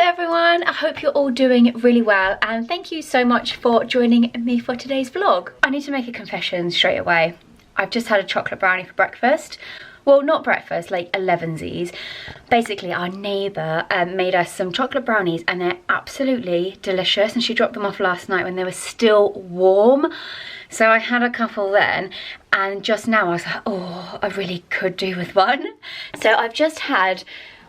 everyone, I hope you're all doing really well and thank you so much for joining me for today's vlog. I need to make a confession straight away. I've just had a chocolate brownie for breakfast. Well, not breakfast, like 11sies. Basically, our neighbour made us some chocolate brownies and they're absolutely delicious, and she dropped them off last night when they were still warm. So I had a couple then, and just now I was like, oh, I really could do with one. So I've just had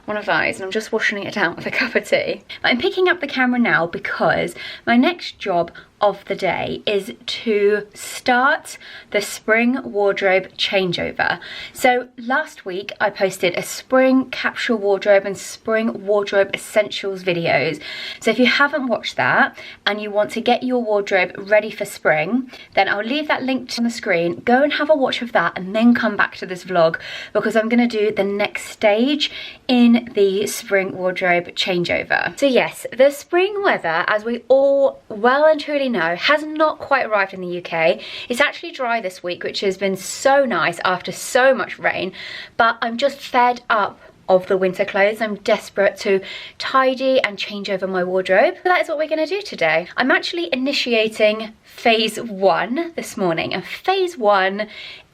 one of those and I'm just washing it down with a cup of tea. But I'm picking up the camera now because my next job of the day is to start the spring wardrobe changeover. So last week I posted a spring capsule wardrobe and spring wardrobe essentials videos. So if you haven't watched that and you want to get your wardrobe ready for spring, then I'll leave that linked on the screen. Go and have a watch of that and then come back to this vlog, because I'm going to do the next stage in the spring wardrobe changeover. So yes, the spring weather, as we all well and truly know, has not quite arrived in the UK. It's actually dry this week, which has been so nice after so much rain, but I'm just fed up of the winter clothes. I'm desperate to tidy and change over my wardrobe. So that is what we're going to do today. I'm actually initiating phase 1 this morning, and phase 1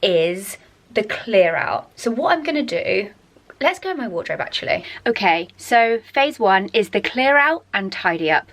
is the clear out. So what I'm going to do, let's go in my wardrobe actually. Okay, so phase 1 is the clear out and tidy up.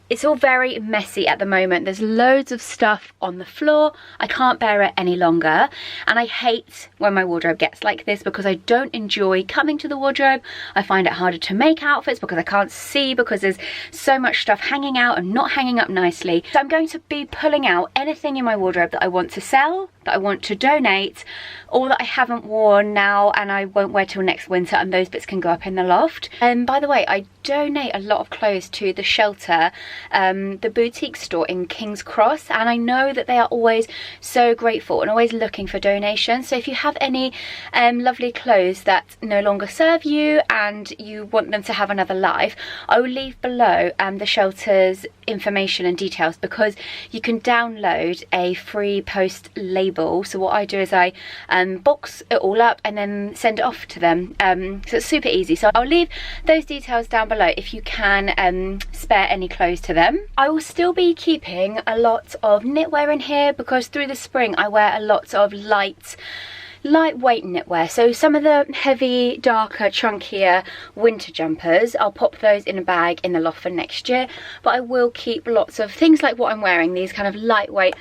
It's all very messy at the moment. There's loads of stuff on the floor. I can't bear it any longer. And I hate when my wardrobe gets like this because I don't enjoy coming to the wardrobe. I find it harder to make outfits because I can't see, because there's so much stuff hanging out and not hanging up nicely. So I'm going to be pulling out anything in my wardrobe that I want to sell, that I want to donate, or that I haven't worn now and I won't wear till next winter, and those bits can go up in the loft. And by the way, I donate a lot of clothes to the shelter, the boutique store in King's Cross, and I know that they are always so grateful and always looking for donations. So if you have any lovely clothes that no longer serve you and you want them to have another life, I will leave below the shelter's information and details, because you can download a free post label. So what I do is I box it all up and then send it off to them. So it's super easy. So I'll leave those details down below if you can spare any clothes to them. I will still be keeping a lot of knitwear in here, because through the spring I wear a lot of lightweight knitwear. So some of the heavy, darker, chunkier winter jumpers, I'll pop those in a bag in the loft for next year, but I will keep lots of things like what I'm wearing, these kind of lightweight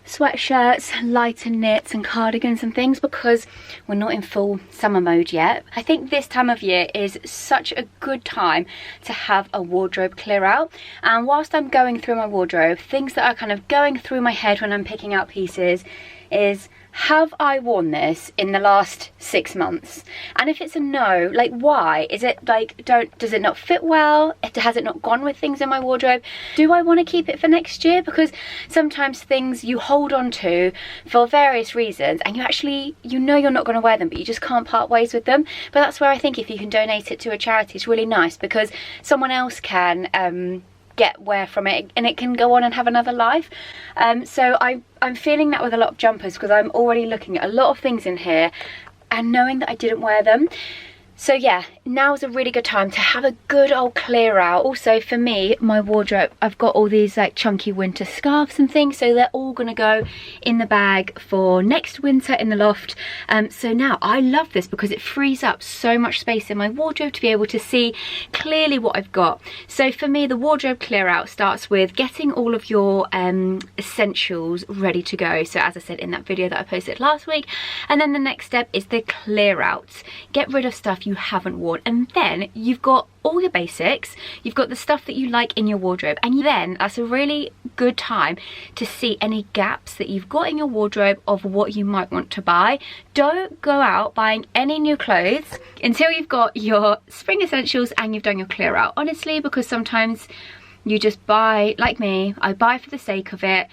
sweatshirts, lighter knits and cardigans and things, because we're not in full summer mode yet. I think this time of year is such a good time to have a wardrobe clear out, and whilst I'm going through my wardrobe, things that are kind of going through my head when I'm picking out pieces is, have I worn this in the last 6 months? And if it's a no, like why? Is it like, does it not fit well? Has it not gone with things in my wardrobe? Do I want to keep it for next year? Because sometimes things you hold on to for various reasons and you actually, you know you're not going to wear them, but you just can't part ways with them. But that's where I think if you can donate it to a charity, it's really nice, because someone else can get wear from it and it can go on and have another life. So I'm feeling that with a lot of jumpers, because I'm already looking at a lot of things in here and knowing that I didn't wear them. So yeah, now's a really good time to have a good old clear out. Also for me, my wardrobe, I've got all these like chunky winter scarves and things, so they're all gonna go in the bag for next winter in the loft. So now I love this because it frees up so much space in my wardrobe to be able to see clearly what I've got. So for me, the wardrobe clear out starts with getting all of your essentials ready to go. So as I said in that video that I posted last week, and then the next step is the clear out. Get rid of stuff you haven't worn, and then you've got all your basics, you've got the stuff that you like in your wardrobe, and then that's a really good time to see any gaps that you've got in your wardrobe of what you might want to buy. Don't go out buying any new clothes until you've got your spring essentials and you've done your clear out, honestly, because sometimes you just buy, like me, I buy for the sake of it,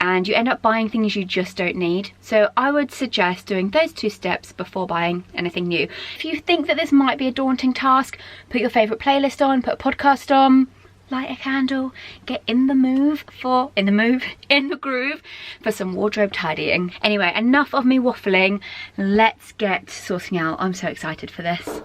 and you end up buying things you just don't need. So I would suggest doing those 2 steps before buying anything new. If you think that this might be a daunting task, put your favourite playlist on, put a podcast on, light a candle, get in the groove for some wardrobe tidying. Anyway, enough of me waffling, let's get sorting out. I'm so excited for this.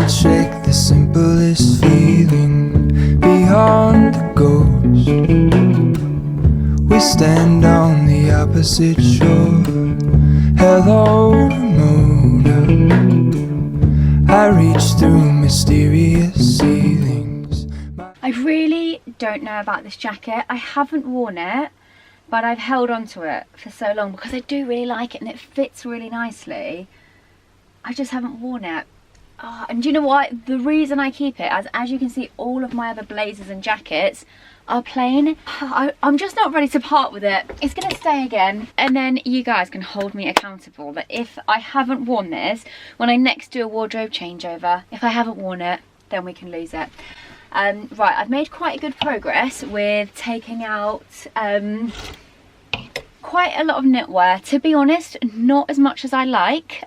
could shake the simplest feeling beyond the ghost. We stand on the opposite shore. Hello, Ramona. I reach through mysterious ceilings. I really don't know about this jacket. I haven't worn it, but I've held on to it for so long because I do really like it and it fits really nicely. I just haven't worn it. Oh, and do you know what? The reason I keep it, as you can see, all of my other blazers and jackets are plain. I'm just not ready to part with it. It's gonna stay again, and then you guys can hold me accountable that if I haven't worn this, when I next do a wardrobe changeover, if I haven't worn it, then we can lose it. Right, I've made quite a good progress with taking out quite a lot of knitwear. To be honest, not as much as I like,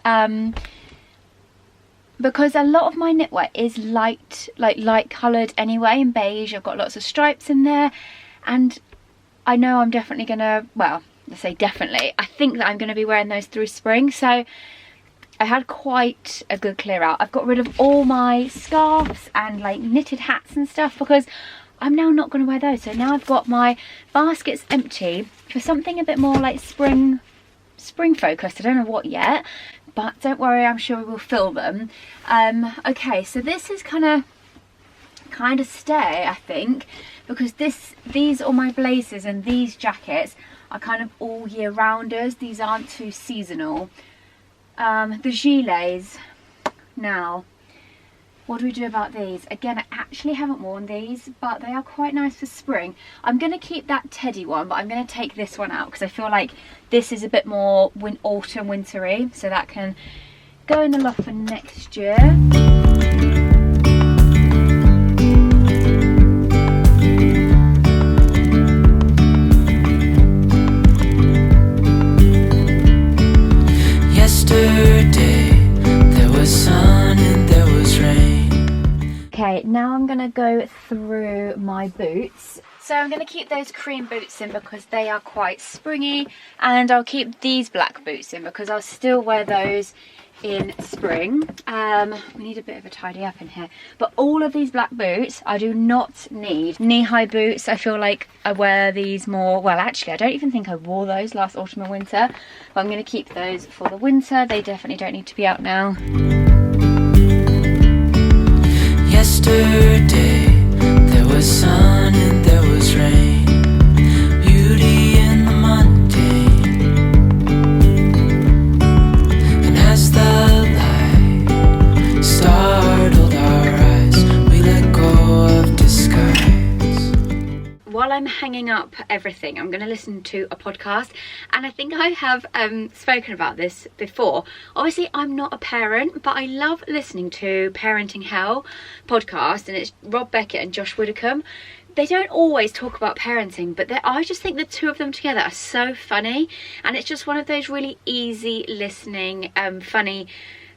because a lot of my knitwear is light coloured anyway, in beige. I've got lots of stripes in there, and I know I'm definitely gonna, well, let's say definitely, I think that I'm gonna be wearing those through spring. So I had quite a good clear out. I've got rid of all my scarves and like knitted hats and stuff because I'm now not going to wear those. So now I've got my baskets empty for something a bit more like spring focused. I don't know what yet, but don't worry, I'm sure we will fill them. Okay, so this is kind of stay, I think, because these are my blazers and these jackets are kind of all year rounders. These aren't too seasonal. The gilets, now, what do we do about these? Again, I actually haven't worn these, but they are quite nice for spring. I'm going to keep that teddy one, but I'm going to take this one out because I feel like this is a bit more autumn wintery, so that can go in the loft for next year. Okay, now I'm going to go through my boots. So I'm going to keep those cream boots in because they are quite springy, and I'll keep these black boots in because I'll still wear those in spring. We need a bit of a tidy up in here, but all of these black boots I do not need. Knee-high boots, I feel like I wear these more, well actually I don't even think I wore those last autumn and winter, but I'm going to keep those for the winter. They definitely don't need to be out now. Yesterday there was sun and there was rain, beauty in the mundane. And as the light startled our eyes, we let go of disguise. While I'm hanging up everything, I'm going to listen to a podcast, and I think I have spoken about this before. Obviously I'm not a parent, but I love listening to Parenting Hell podcast, and it's Rob Beckett and Josh Widdicombe. They don't always talk about parenting, but I just think the two of them together are so funny, and it's just one of those really easy listening funny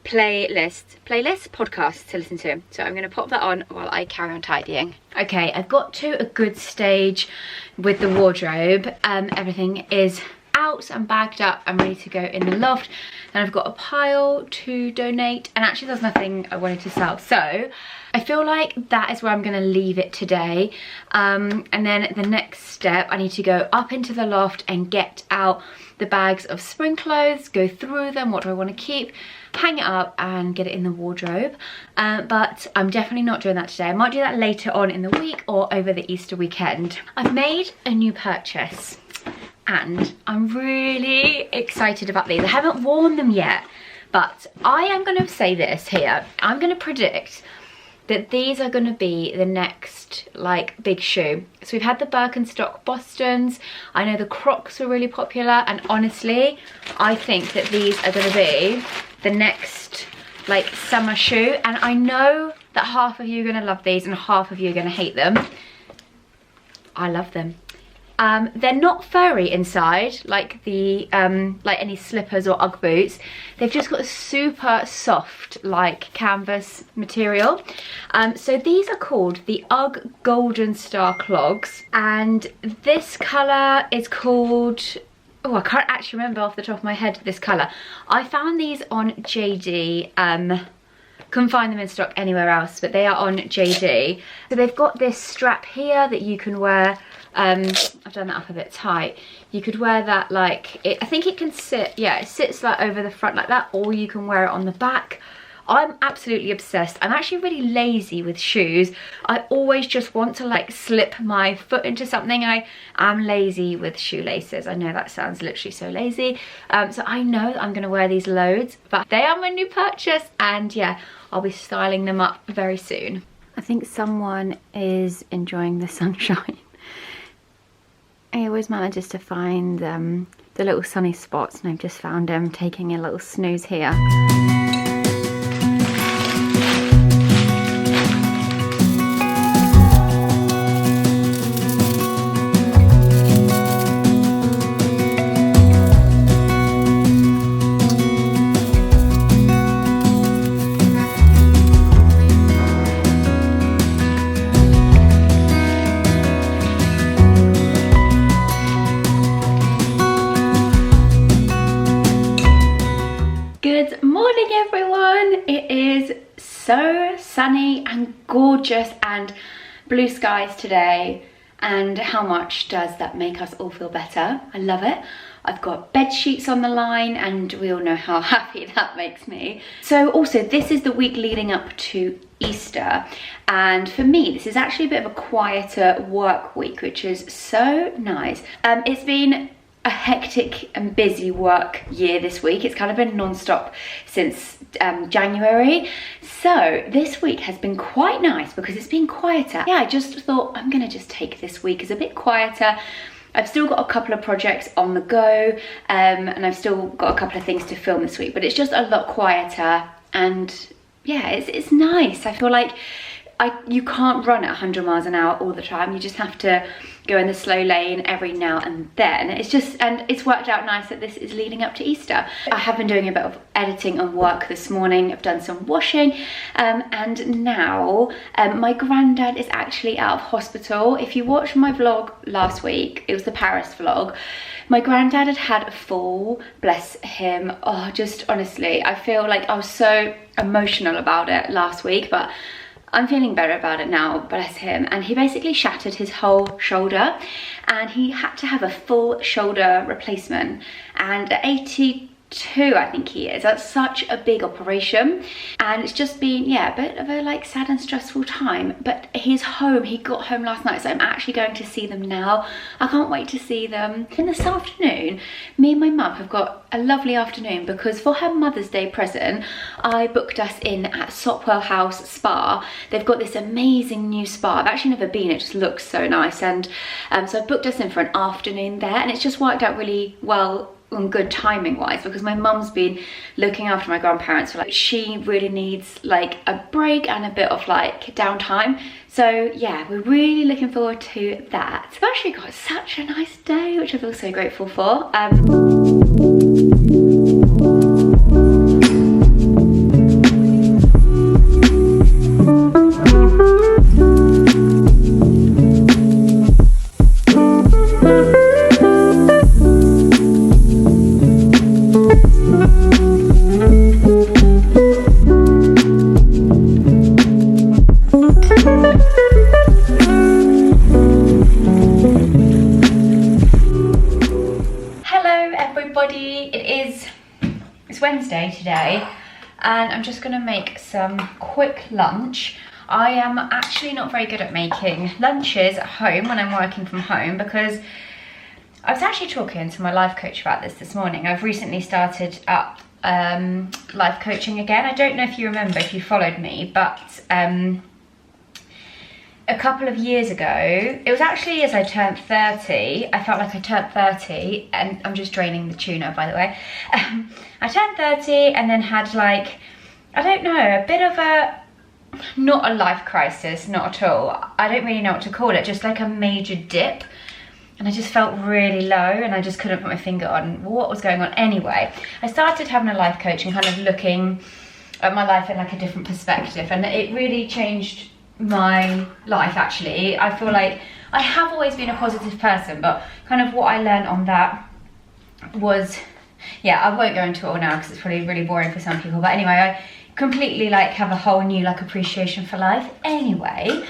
playlist podcasts to listen to. So I'm going to pop that on while I carry on tidying. Okay, I've got to a good stage with the wardrobe. Everything is out and bagged up and ready to go in the loft, and I've got a pile to donate, and actually there's nothing I wanted to sell, so I feel like that is where I'm going to leave it today. And then the next step, I need to go up into the loft and get out the bags of spring clothes, go through them, what do I want to keep, hang it up and get it in the wardrobe. But I'm definitely not doing that today. I might do that later on in the week or over the Easter weekend. I've made a new purchase and I'm really excited about these. I haven't worn them yet, but I am going to say this here. I'm going to predict that these are going to be the next like big shoe. So we've had the Birkenstock Bostons. I know the Crocs were really popular, and honestly I think that these are going to be the next like summer shoe. And I know that half of you are going to love these and half of you are going to hate them. I love them. They're not furry inside like the like any slippers or Ugg boots. They've just got a super soft like canvas material. So these are called the Ugg Golden Star Clogs, and this colour is called, oh, I can't actually remember off the top of my head this colour. I found these on JD Couldn't find them in stock anywhere else, but they are on JD. So they've got this strap here that you can wear. I've done that up a bit tight. You could wear that like, I think it can sit, yeah, it sits like over the front like that, or you can wear it on the back. I'm absolutely obsessed. I'm actually really lazy with shoes. I always just want to like slip my foot into something. I am lazy with shoelaces. I know that sounds literally so lazy. So I know that I'm gonna wear these loads, but they are my new purchase, and yeah, I'll be styling them up very soon. I think someone is enjoying the sunshine. He always manages to find the little sunny spots, and I've just found him taking a little snooze here. Good morning everyone. It is so sunny and gorgeous and blue skies today, and how much does that make us all feel better? I love it. I've got bed sheets on the line, and we all know how happy that makes me. So also, this is the week leading up to Easter, and for me this is actually a bit of a quieter work week, which is so nice. It's been a hectic and busy work year this week. It's kind of been non-stop since January. So this week has been quite nice because it's been quieter. Yeah, I just thought I'm gonna just take this week as a bit quieter. I've still got a couple of projects on the go, and I've still got a couple of things to film this week, but it's just a lot quieter, and yeah, it's nice. I feel like you can't run at 100 miles an hour all the time. You just have to go in the slow lane every now and then. And it's worked out nice that this is leading up to Easter. I have been doing a bit of editing and work this morning. I've done some washing, and now my granddad is actually out of hospital. If you watched my vlog last week, it was the Paris vlog. My granddad had a fall, bless him. Oh, just honestly, I feel like I was so emotional about it last week, but I'm feeling better about it now, bless him. And he basically shattered his whole shoulder, and he had to have a full shoulder replacement. And at 82, I think he is. That's such a big operation, and it's just been, yeah, a bit of a like sad and stressful time. But he's home. He got home last night, so I'm actually going to see them now. I can't wait to see them. And this afternoon, me and my mum have got a lovely afternoon because for her Mother's Day present, I booked us in at Sopwell House Spa. They've got this amazing new spa. I've actually never been. It just looks so nice, and so I booked us in for an afternoon there, and it's just worked out really well and good timing wise, because my mum's been looking after my grandparents, so like she really needs like a break and a bit of like downtime. So yeah, we're really looking forward to that. I've actually got such a nice day, which I feel so grateful for. It's Wednesday today, and I'm just gonna make some quick lunch. I am actually not very good at making lunches at home when I'm working from home, because I was actually talking to my life coach about this morning. I've recently started up life coaching again. I don't know if you remember, if you followed me, but a couple of years ago, it was actually as I turned 30, I felt like I turned 30, and I'm just draining the tuna, by the way. I turned 30 and then had like, I don't know, a bit of a, not a life crisis, not at all. I don't really know what to call it, just like a major dip. And I just felt really low, and I just couldn't put my finger on what was going on. Anyway, I started having a life coach and kind of looking at my life in like a different perspective, and it really changed my life actually. I feel like I have always been a positive person, but kind of what I learned on that was yeah, I won't go into it all now because it's probably really boring for some people. But anyway, I completely like have a whole new like appreciation for life. Anyway,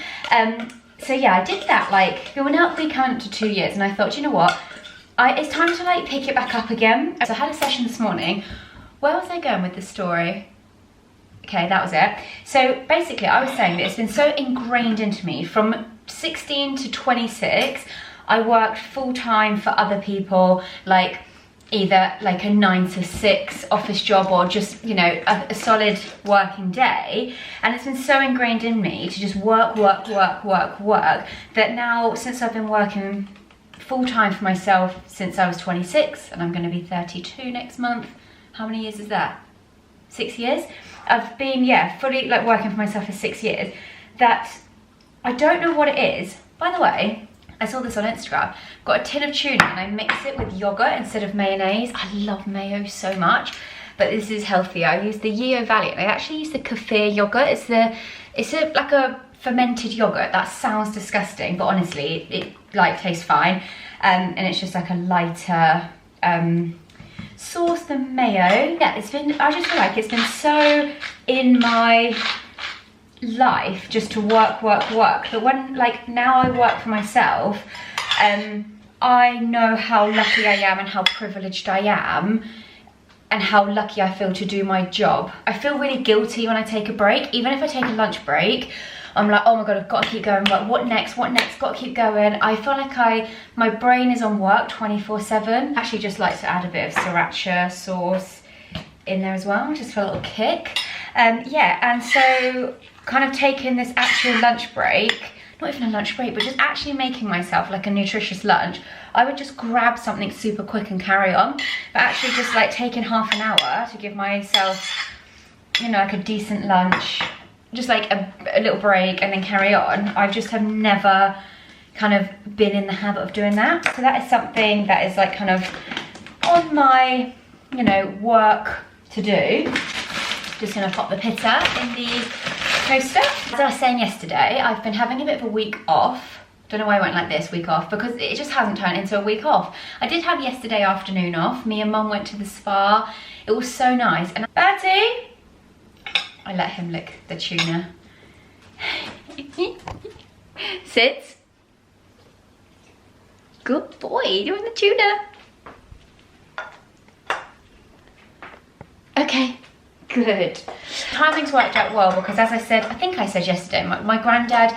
so yeah, I did that like, we're now coming up to 2 years, and I thought, you know what? It's time to like pick it back up again. So I had a session this morning. Where was I going with the story? Okay, that was it. So basically I was saying that it's been so ingrained into me from 16 to 26. I worked full time for other people, like either like a 9 to 6 office job or just, you know, a solid working day. And it's been so ingrained in me to just work, that now since I've been working full time for myself since I was 26, and I'm going to be 32 next month. How many years is that? 6 years? I've been, yeah, fully like working for myself for 6 years, that I don't know what it is. By the way, I saw this on Instagram. Got a tin of tuna and I mix it with yogurt instead of mayonnaise. I love mayo so much, but this is healthier. I use the Yeo Valley, and I actually use the kefir yogurt. It's like a fermented yogurt. That sounds disgusting, but honestly, it like tastes fine. And it's just like a lighter sauce than mayo. Yeah, I just feel like it's been so in my life just to work, that when like now I work for myself, I know how lucky I am and how privileged I am and how lucky I feel to do my job. I feel really guilty when I take a break. Even if I take a lunch break, I'm like, oh my God, I've got to keep going. Like, what next, got to keep going. I feel like my brain is on work 24/7. Actually just like to add a bit of sriracha sauce in there as well, just for a little kick. Yeah, and so kind of taking this actual lunch break, not even a lunch break, but just actually making myself like a nutritious lunch. I would just grab something super quick and carry on, but actually just like taking half an hour to give myself, you know, like a decent lunch, just like a little break and then carry on. I just have never kind of been in the habit of doing that. So that is something that is like kind of on my, you know, work to do. Just gonna pop the pitta in the toaster. As I was saying yesterday, I've been having a bit of a week off. Don't know why I went like this, week off, because it just hasn't turned into a week off. I did have yesterday afternoon off. Me and Mum went to the spa. It was so nice. And Bertie, I let him lick the tuna. Sit. Good boy, doing the tuna. Okay, good. Timing's worked out well because, as I said, I think I said yesterday, my granddad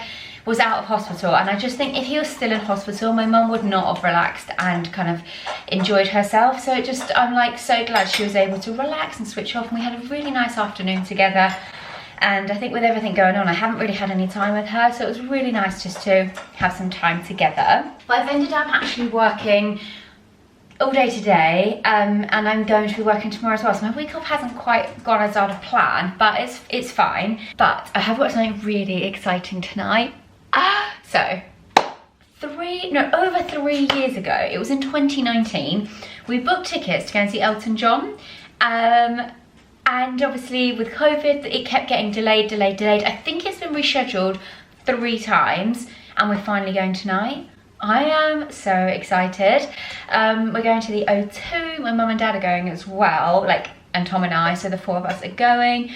was out of hospital, and I just think if he was still in hospital, my mum would not have relaxed and kind of enjoyed herself. So I'm like so glad she was able to relax and switch off, and we had a really nice afternoon together. And I think with everything going on, I haven't really had any time with her, so it was really nice just to have some time together. But I've ended up actually working all day today, and I'm going to be working tomorrow as well. So my week off hasn't quite gone as I'd have planned, but it's fine. But I have got something really exciting tonight. So over 3 years ago, it was in 2019, we booked tickets to go and see Elton John. And obviously with COVID, it kept getting delayed. I think it's been rescheduled 3 times, and we're finally going tonight. I am so excited. We're going to the O2. My mum and dad are going as well, and Tom and I, so the 4 of us are going.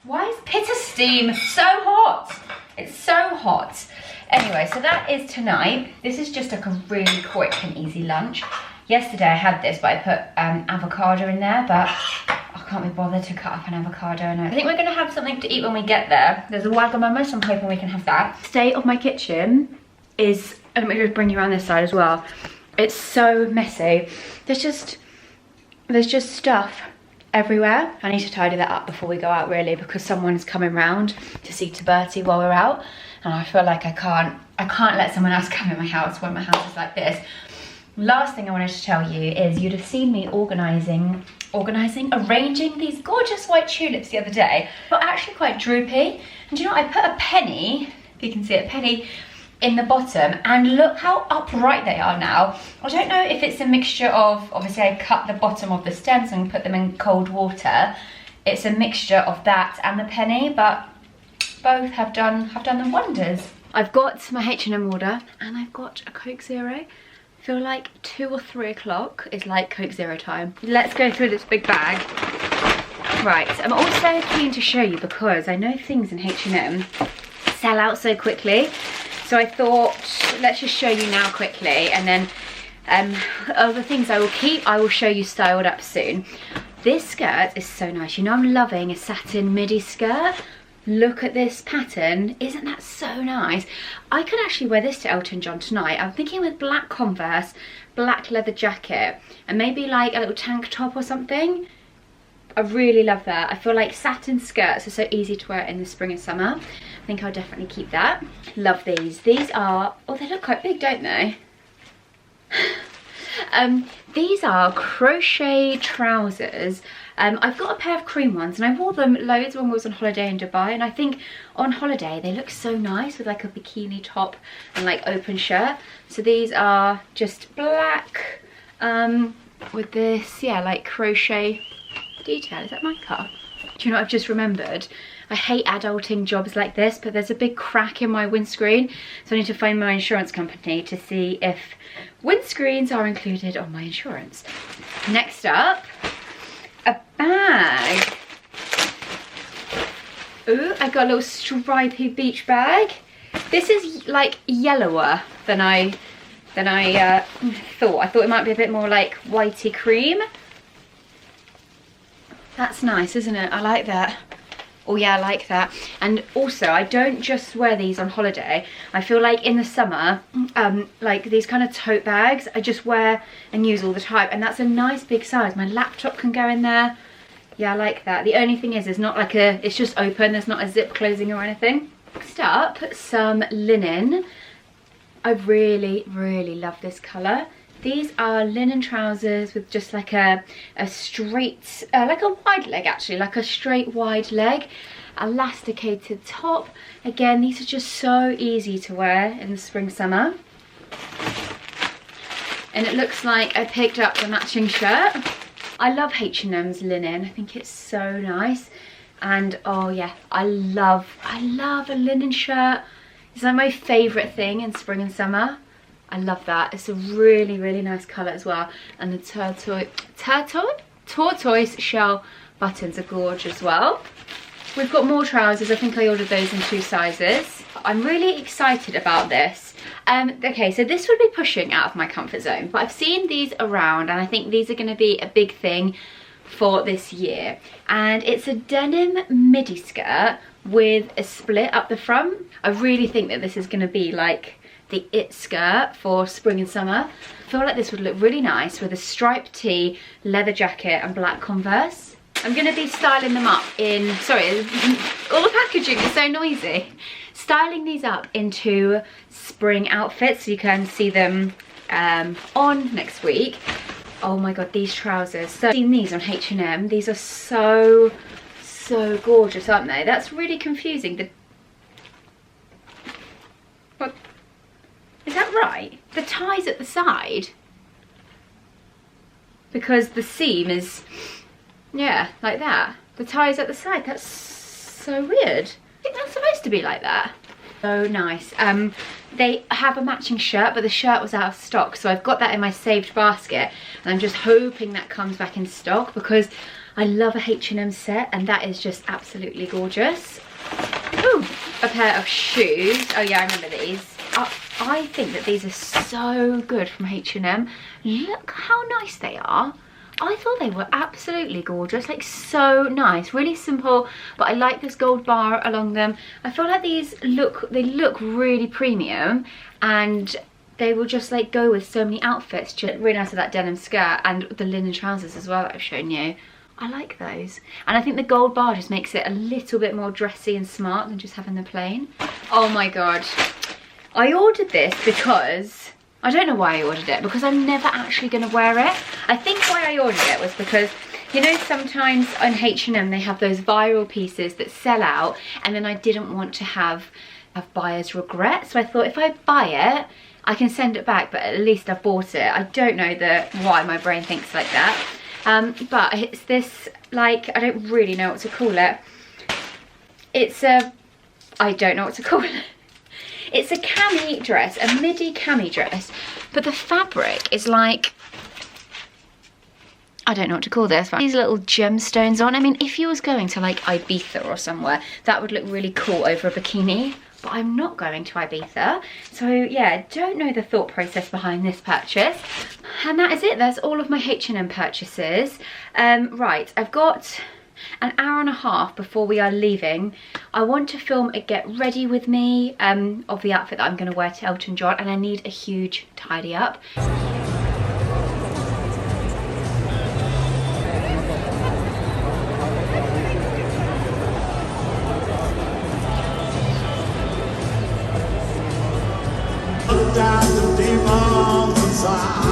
Why is pitta steam so hot? It's so hot. Anyway, so that is tonight. This is just like a really quick and easy lunch. Yesterday I had this, but I put avocado in there, but I can't be bothered to cut up an avocado. I think we're gonna have something to eat when we get there. There's a Wagamama, so I'm hoping we can have that. State of my kitchen is, let me just bring you around this side as well. It's so messy. There's just stuff everywhere. I need to tidy that up before we go out, really, because someone's coming round to see to Bertie while we're out, and I feel like I can't let someone else come in my house when my house is like this. Last thing I wanted to tell you is you'd have seen me arranging these gorgeous white tulips the other day. They're actually quite droopy, and you know, I put a penny, if you can see it, a penny in the bottom, and look how upright they are now. I don't know if it's a mixture of, obviously I cut the bottom of the stems and put them in cold water. It's a mixture of that and the penny, but both have done them wonders. I've got my H&M order, and I've got a Coke Zero. feel like 2 or 3 o'clock is like Coke Zero time. Let's go through this big bag. Right, I'm also keen to show you because I know things in H&M sell out so quickly. So I thought, let's just show you now quickly, and then other things I will keep, I will show you styled up soon. This skirt is so nice. You know, I'm loving a satin midi skirt. Look at this pattern. Isn't that so nice? I could actually wear this to Elton John tonight. I'm thinking with black Converse, black leather jacket, and maybe like a little tank top or something. I really love that. I feel like satin skirts are so easy to wear in the spring and summer. I think I'll definitely keep that. Love these. These are, oh, they look quite big, don't they? These are crochet trousers. I've got a pair of cream ones and I wore them loads when I was on holiday in Dubai, and I think on holiday they look so nice with like a bikini top and like open shirt. So these are just black with this, yeah, like crochet detail. Is that my car? Do you know what I've just remembered? I hate adulting jobs like this, but there's a big crack in my windscreen, so I need to phone my insurance company to see if windscreens are included on my insurance. Next up, a bag. Ooh, I got a little stripy beach bag. This is like yellower than I thought. I thought it might be a bit more like whitey cream. That's nice, isn't it? I like that. Oh yeah, I like that. And also, I don't just wear these on holiday. I feel like in the summer, like these kind of tote bags, I just wear and use all the time. And that's a nice big size. My laptop can go in there. Yeah, I like that. The only thing is, it's not like a, it's just open. There's not a zip closing or anything. Next up, some linen. I really, really love this colour. These are linen trousers with just like a straight, like a wide leg actually, like a straight wide leg, elasticated top. Again, these are just so easy to wear in the spring, summer. And it looks like I picked up the matching shirt. I love H&M's linen. I think it's so nice. And oh yeah, I love a linen shirt. It's like my favourite thing in spring and summer. I love that. It's a really, really nice colour as well. And the tortoise shell buttons are gorgeous as well. We've got more trousers. I think I ordered those in 2 sizes. I'm really excited about this. Okay, so this would be pushing out of my comfort zone, but I've seen these around and I think these are going to be a big thing for this year. And it's a denim midi skirt with a split up the front. I really think that this is going to be like the it skirt for spring and summer. I feel like this would look really nice with a striped tee, leather jacket and black Converse. I'm going to be styling them up in, sorry, all the packaging is so noisy. Styling these up into spring outfits so you can see them on next week. Oh my god, these trousers. So I've seen these on H&M. These are so gorgeous, aren't they? That's really confusing. What? Is that right? The tie's at the side. Because the seam is, yeah, like that. The tie's at the side. That's so weird. I think that's supposed to be like that. So nice. They have a matching shirt, but the shirt was out of stock, so I've got that in my saved basket, and I'm just hoping that comes back in stock because I love a H&M set, and that is just absolutely gorgeous. Ooh, a pair of shoes. Oh yeah, I remember these. I think that these are so good from H&M. Look how nice they are. I thought they were absolutely gorgeous, like so nice, really simple, but I like this gold bar along them. I feel like these look really premium, and they will just like go with so many outfits. Just really nice with that denim skirt and the linen trousers as well that I've shown you. I like those, and I think the gold bar just makes it a little bit more dressy and smart than just having the plain. Oh my god, I ordered this because I don't know why I ordered it, because I'm never actually going to wear it. I think why I ordered it was because, you know, sometimes on H&M they have those viral pieces that sell out, and then I didn't want to have buyer's regret. So I thought if I buy it, I can send it back, but at least I've bought it. I don't know why my brain thinks like that. But it's this, like, I don't really know what to call it. It's a, I don't know what to call it. It's a cami dress, a midi cami dress, but the fabric is like, I don't know what to call this, but these little gemstones on. I mean, if you was going to like Ibiza or somewhere, that would look really cool over a bikini, but I'm not going to Ibiza. So yeah, don't know the thought process behind this purchase. And that is it, there's all of my H&M purchases. Right, I've got an hour and a half before we are leaving. I want to film a get ready with me of the outfit that I'm gonna wear to Elton John, and I need a huge tidy up. Down the demons inside.